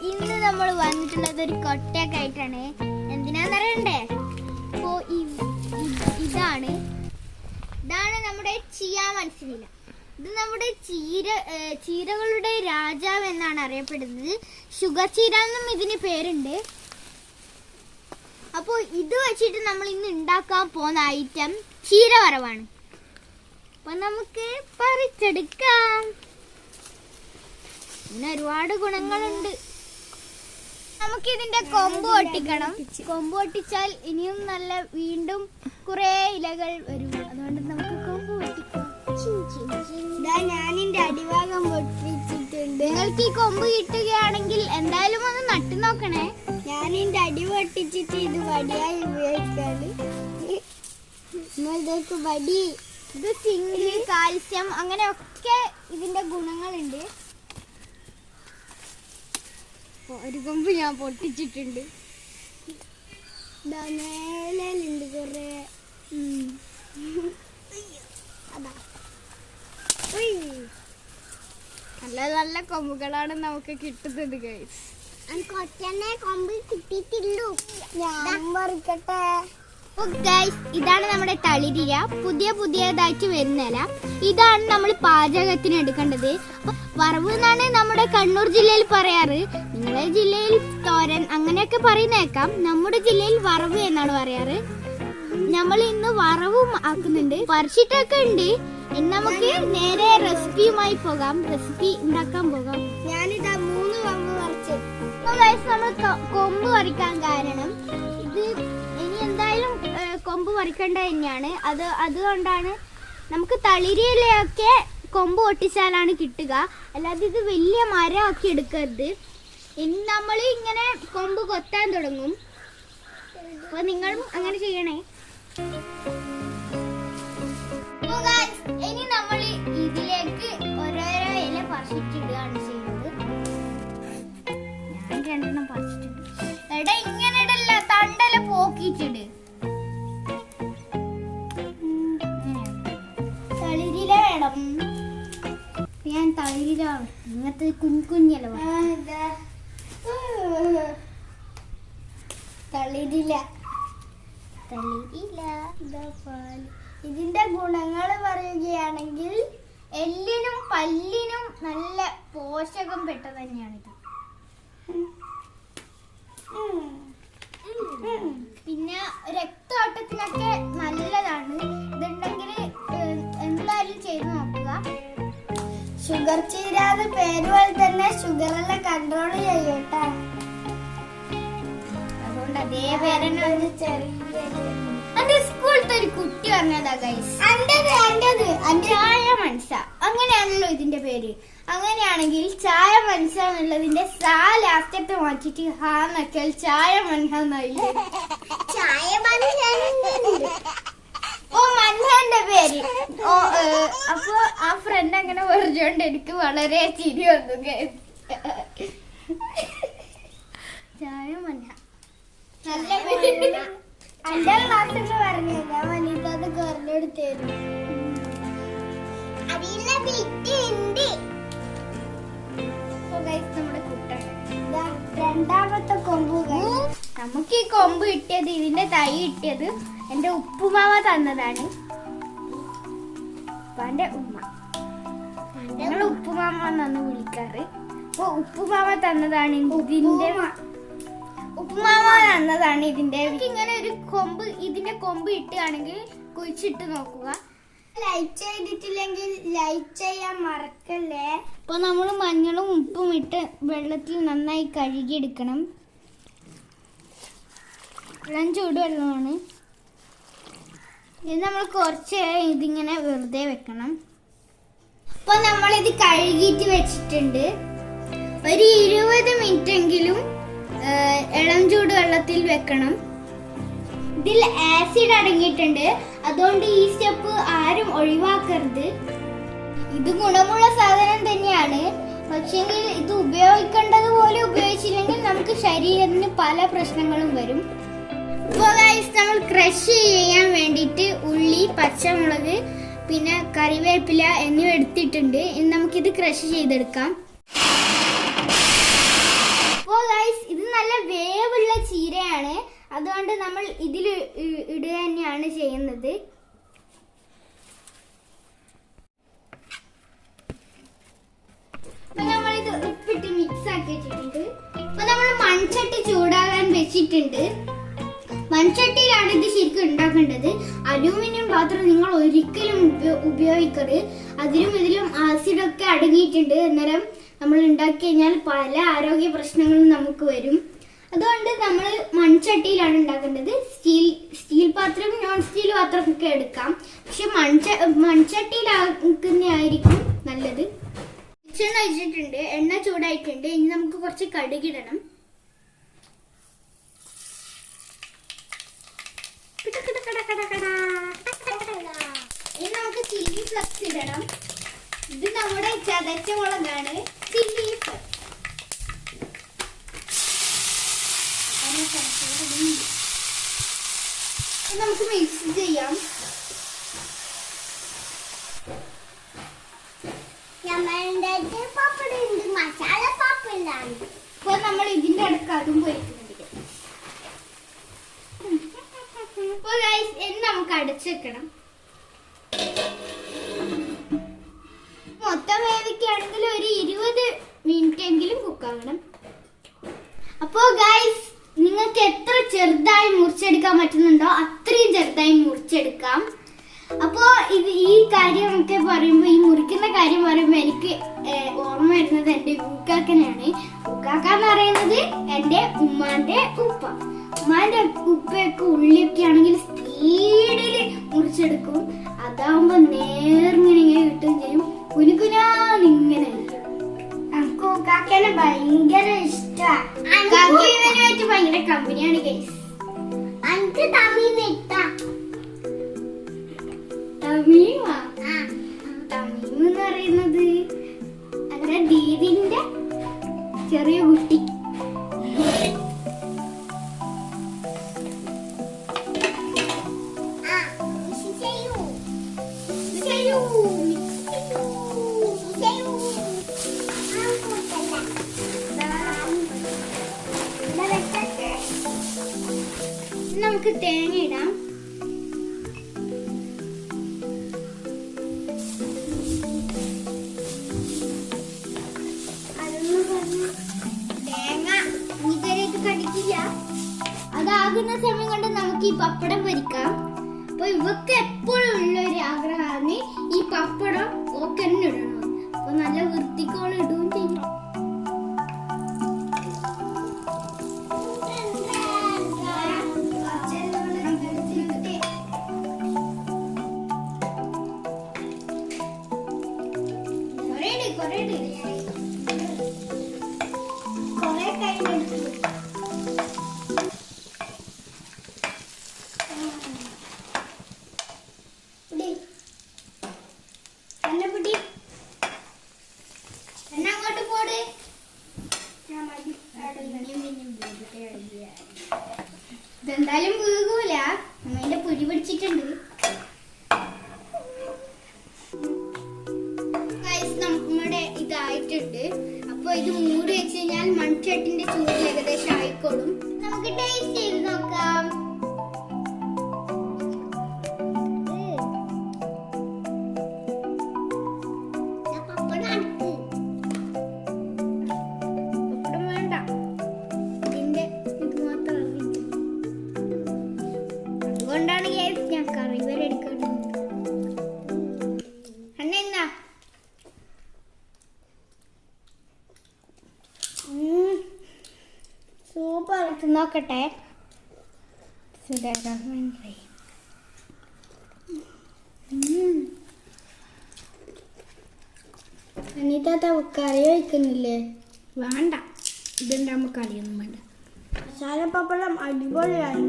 ഇന്ന് നമ്മൾ വന്നിട്ടുള്ളത് ഒരു കൊട്ടയൊക്കെ ആയിട്ടാണ്. എന്തിനാന്നറിയണ്ടേ? അപ്പോ ഇതാണ് നമ്മുടെ ചിയ മനസ്സിലില്ല. ഇത് നമ്മുടെ ചീരകളുടെ രാജാവ് എന്നാണ് അറിയപ്പെടുന്നത്. ഷുഗർ ചീര എന്നും ഇതിന് പേരുണ്ട്. അപ്പോൾ ഇത് വെച്ചിട്ട് നമ്മൾ ഇന്ന് ഉണ്ടാക്കാൻ പോകുന്ന ഐറ്റം ചീര വറവാണ്. അപ്പൊ നമുക്ക് പറിച്ചെടുക്കാം. ഇതിന് ഒരുപാട് ഗുണങ്ങളുണ്ട്. നമുക്ക് ഇതിന്റെ കൊമ്പ് പൊട്ടിക്കണം. കൊമ്പ് പൊട്ടിച്ചാൽ ഇനിയും നല്ല വീണ്ടും കുറെ ഇലകൾ വരും. അതുകൊണ്ട് നമുക്ക് കൊമ്പ് പൊട്ടിക്കാം. ഞാനിന്റെ അടിഭാഗം പൊട്ടിച്ചിട്ടുണ്ട്. നിങ്ങൾക്ക് ഈ കൊമ്പ് കിട്ടുകയാണെങ്കിൽ എന്തായാലും ഒന്ന് നട്ടു നോക്കണേ. ഞാനിന്റെ അടി പൊട്ടിച്ചിട്ട് ഇത് വടിയായി ഉപയോഗിക്കാണ്. വടി, ഇത് സിങ്ക്, കാൽസ്യം അങ്ങനെയൊക്കെ ഇതിന്റെ ഗുണങ്ങളുണ്ട്. ഒരു കൊമ്പ് ഞാൻ പൊട്ടിച്ചിട്ടുണ്ട്. മേലുണ്ട് കൊറേ. നല്ല നല്ല കൊമ്പുകളാണ് നമുക്ക് കിട്ടുന്നത് ഗൈസ്. കൊമ്പ് കിട്ടിയിട്ടില്ലു. ഞാൻ പറിക്കട്ടെ. ഇതാണ് നമ്മുടെ തളിരില. പുതിയതായിട്ട് വരുന്നില. ഇതാണ് നമ്മൾ പാചകത്തിന് എടുക്കേണ്ടത്. വറവ് എന്നാണ് നമ്മുടെ കണ്ണൂർ ജില്ലയിൽ പറയാറ്. നിങ്ങളുടെ ജില്ലയിൽ തോരൻ അങ്ങനെയൊക്കെ പറയുന്നേക്കാം. നമ്മുടെ ജില്ലയിൽ വറവ് എന്നാണ് പറയാറ്. നമ്മൾ ഇന്ന് വറവും ആക്കുന്നുണ്ട്. പറിച്ചിട്ടൊക്കെ ഉണ്ട്. ഇന്ന് നമുക്ക് നേരെ റെസിപ്പിയുമായി പോകാം. റെസിപ്പി ഉണ്ടാക്കാൻ പോകാം. ഞാനിതാ 3 കൊമ്പ് പറിച്ചു. നമ്മൾ കൊമ്പ് പറിക്കാൻ കാരണം ഇത് ഇനി എന്തായാലും കൊമ്പ് പറിക്കേണ്ടത് തന്നെയാണ്. അതുകൊണ്ടാണ് നമുക്ക് തളിരിലയൊക്കെ കൊമ്പ് പൊട്ടിച്ചാലാണ് കിട്ടുക. അല്ലാതെ ഇത് വലിയ മരമൊക്കെ എടുക്കരുത്. ഇനി നമ്മൾ ഇങ്ങനെ കൊമ്പ് കൊത്താൻ തുടങ്ങും. അപ്പൊ നിങ്ങളും അങ്ങനെ ചെയ്യണേ. ഇനി നമ്മൾ ഇതിലേക്ക് ഓരോരോ ഇല പറിച്ചിട്ടിടുകയാണ് ചെയ്യുന്നത്. ഞാൻ 2 പറിച്ചിട്ടുണ്ട്. എടാ ഇങ്ങനെ ഇടല്ല, തണ്ടല പോക്കിച്ചിട്. തളിരില വേണം. ഞാൻ തളിരില ഇങ്ങനത്തെ കുഞ്ഞില തളിരില. ഇതിന്റെ ഗുണങ്ങൾ പറയുകയാണെങ്കിൽ എല്ലിനും പല്ലിനും നല്ല പോഷകം പെട്ട തന്നെയാണിത്. പിന്നെ രക്തോട്ടത്തിനൊക്കെ നല്ലതാണ്. ഇതുണ്ടെങ്കിൽ എന്തായാലും ചെയ്ത് നോക്കുക. ഷുഗർ ചീരാതെ പേര് പോലെ തന്നെ ഷുഗറെല്ലാം കൺട്രോൾ ചെയ്യൂട്ടാ. അതുകൊണ്ട് അതേ പേരെന്നെ സ്കൂളത്തെ ഒരു കുട്ടി പറഞ്ഞതാ ഗൈസ്. ചായ മനസ്സ, അങ്ങനെയാണല്ലോ ഇതിന്റെ പേര്. അങ്ങനെയാണെങ്കിൽ ചായ മനസ്സ എന്നുള്ളതിന്റെ ലാസ്റ്റത്തെ മാറ്റിട്ട് ഹാ നക്കൽ ചായ മനസ്സായില്ലേ. ഓ മൻഹന്റെ പേര്. അപ്പൊ ആ ഫ്രണ്ട് അങ്ങനെ പറഞ്ഞോണ്ട് എനിക്ക് വളരെ ചിരി വന്നു ഗൈസ്. ചായ മൻഹ നല്ല പേര്. എന്റെ ക്ലാസ്സിൽ പറഞ്ഞു ഞാൻ വനിതത് കുറഞ്ഞെടുത്തായിരുന്നു. നമ്മുടെ കുട്ടാണ് രണ്ടാമത്തെ കൊമ്പ്. നമുക്ക് ഈ കൊമ്പ് കിട്ടിയത്, ഇതിന്റെ തൈ കിട്ടിയത് എന്റെ ഉപ്പുമാവ തന്നതാണ്. ഉപ്പാന്റെ ഉമ്മ, ഞങ്ങൾ ഉപ്പുമാമ എന്നാണ് വിളിക്കാറ്. അപ്പൊ ഉപ്പുമാവ തന്നതാണ് ഇതിന്റെ ഉപ്പുമാവ തന്നതാണ് ഇതിന്റെ. ഇങ്ങനെ ഒരു കൊമ്പ്, ഇതിന്റെ കൊമ്പ് ഇട്ടുകയാണെങ്കിൽ കുഴിച്ചിട്ട് നോക്കുക. ലൈക്ക് ചെയ്തിട്ടില്ലെങ്കിൽ ലൈക്ക് ചെയ്യാൻ മറക്കല്ലേ. അപ്പൊ നമ്മൾ മഞ്ഞളും ഉപ്പും ഇട്ട് വെള്ളത്തിൽ നന്നായി കഴുകിയെടുക്കണം. വെള്ളം ചൂടുവെള്ളമാണ്. ഇത് നമ്മൾ കുറച്ച് ഇതിങ്ങനെ വെറുതെ വെക്കണം. അപ്പൊ നമ്മളിത് കഴുകിയിട്ട് വെച്ചിട്ടുണ്ട്. ഒരു 20 മിനിറ്റ് എങ്കിലും ഇളം ചൂട് വെള്ളത്തിൽ വെക്കണം. ഇതിൽ ആസിഡ് അടങ്ങിയിട്ടുണ്ട്. അതുകൊണ്ട് ഈ സ്റ്റെപ്പ് ആരും ഒഴിവാക്കരുത്. ഇത് ഗുണമുള്ള സാധനം തന്നെയാണ്. പക്ഷെങ്കിൽ ഇത് ഉപയോഗിക്കേണ്ടതുപോലെ ഉപയോഗിച്ചില്ലെങ്കിൽ നമുക്ക് ശരീരത്തിന് പല പ്രശ്നങ്ങളും വരും. അപ്പോൾ ഗൈസ് നമ്മൾ ക്രഷ് ചെയ്യാൻ വേണ്ടിയിട്ട് ഉള്ളി, പച്ചമുളക്, പിന്നെ കറിവേപ്പില എന്നിവ എടുത്തിട്ടുണ്ട്. ഇനി നമുക്കിത് ക്രഷ് ചെയ്തെടുക്കാം. അപ്പോൾ ഗൈസ് ഇത് നല്ല വേവുള്ള ചീരയാണ്, അതുകൊണ്ട് നമ്മൾ ഇതിൽ ഇടുക തന്നെയാണ് ചെയ്യുന്നത്. അപ്പൊ നമ്മൾ ഇത് ഉപ്പിട്ട് മിക്സ് ആക്കി വെച്ചിട്ടുണ്ട്. അപ്പൊ നമ്മൾ മൺചട്ടി ചൂടാകാൻ വെച്ചിട്ടുണ്ട്. മൺചട്ടിയിലാണ് ഇത് ശരിക്കും ഉണ്ടാക്കേണ്ടത്. അലൂമിനിയം പാത്രം നിങ്ങൾ ഒരിക്കലും ഉപയോഗിക്കരുത്. അതിലും ഇതിലും ആസിഡൊക്കെ അടങ്ങിയിട്ടുണ്ട്. അന്നേരം നമ്മൾ ഉണ്ടാക്കി കഴിഞ്ഞാൽ പല ആരോഗ്യ പ്രശ്നങ്ങളും നമുക്ക് വരും. അതുകൊണ്ട് നമ്മൾ മൺചട്ടിയിലാണ് ഉണ്ടാക്കേണ്ടത്. സ്റ്റീൽ പാത്രം, നോൺ സ്റ്റീൽ പാത്രം ഒക്കെ എടുക്കാം, പക്ഷെ മൺചട്ടിയിലാക്കുന്നതായിരിക്കും നല്ലത്. വെളിച്ചെണ്ണ ഒഴിച്ചിട്ടുണ്ട്, എണ്ണ ചൂടായിട്ടുണ്ട്. ഇനി നമുക്ക് കുറച്ച് കടുകിടണം. ഇനി നമുക്ക് ചില്ലി ഫ്ലക്സ് ഇടണം. ഇത് നമ്മുടെ ചതച്ച മുളകാണ്, ചില്ലി ഫ്ലക്സ്. നമുക്ക് മിക്സ് ചെയ്യാം. അപ്പൊ നമ്മൾ ഇതിന്റെ അടുക്ക് അതും പൊരിക്കുന്നുണ്ട്. അപ്പൊ ഗൈസ് ഇനി നമുക്ക് അടച്ചെക്കണം. മൊത്തം വേവിക്കുകയാണെങ്കിൽ ഒരു 20 മിനിറ്റ് എങ്കിലും കുക്കാകണം. അപ്പോ ഗൈസ് നിങ്ങൾക്ക് എത്ര ചെറുതായി മുറിച്ചെടുക്കാൻ പറ്റുന്നുണ്ടോ അത്രയും ചെറുതായി മുറിച്ചെടുക്കാം. അപ്പോ ഈ കാര്യമൊക്കെ പറയുമ്പോ, ഈ മുറിക്കുന്ന കാര്യം പറയുമ്പോ എനിക്ക് ഓർമ്മ വരുന്നത് എന്റെ ഉക്കാക്കനാണ്. ഉക്കാക്ക എന്ന് പറയുന്നത് എന്റെ ഉമ്മാന്റെ ഉപ്പ. ഉമ്മാന്റെ ഉപ്പയൊക്കെ ഉള്ളിയൊക്കെ ആണെങ്കിൽ സ്പീഡില് മുറിച്ചെടുക്കും. അതാവുമ്പോ നേർങ്ങനെ കിട്ടുകയും ചെയ്യും. കുനുകുനാന്നിങ്ങനെ. നമുക്ക് ഉക്കാക്കനെ ഭയങ്കര ഇഷ്ടമാണ്. ഇവനുമായിട്ട് ഭയങ്കര കമ്പനിയാണ് ഗൈസ്. എനിക്ക് തമീമ എന്ന് പറയുന്നത് അങ്ങനെ ദീദിന്റെ ചെറിയ കുട്ടി. നമുക്ക് തേങ്ങ ഇടാം. തേങ്ങ ഇതുവരെയായിട്ട് കടിക്കില്ല. അതാകുന്ന സമയം കൊണ്ട് നമുക്ക് ഈ പപ്പടം പൊരിക്കാം. അപ്പൊ ഇവക്ക് എപ്പോഴും ഉള്ള ഒരു ആഗ്രഹമാണ് ഈ പപ്പടം ഒക്കെ ഇടണം. അപ്പൊ നല്ല വൃത്തിക്കോളം ഇടുകയും ചെയ്യും. ഇതെന്തായാലും വീകൂല, അതിന്റെ പൊടി പിടിച്ചിട്ടുണ്ട്. നമ്മുടെ ഇതായിട്ടുണ്ട്. അപ്പൊ ഇത് മൂടി വെച്ച് കഴിഞ്ഞാൽ മൺചട്ടിന്റെ ചൂടിൽ ഏകദേശം ആയിക്കോളും. നമുക്ക് ടേസ്റ്റ് ചെയ്ത് നോക്കാം. അതുകൊണ്ടാണ് ഞാൻ കറി വരെ എടുക്കുന്നത്. അണ്ണ എന്നാ സൂപ്പർ. നോക്കട്ടെ. അനിതാത്ത കറി വയ്ക്കുന്നില്ലേ? വേണ്ട, ഇതുണ്ടാകുമ്പോ കറിയൊന്നും വേണ്ട. മസാല പപ്പടം അടിപൊളിയാണ്.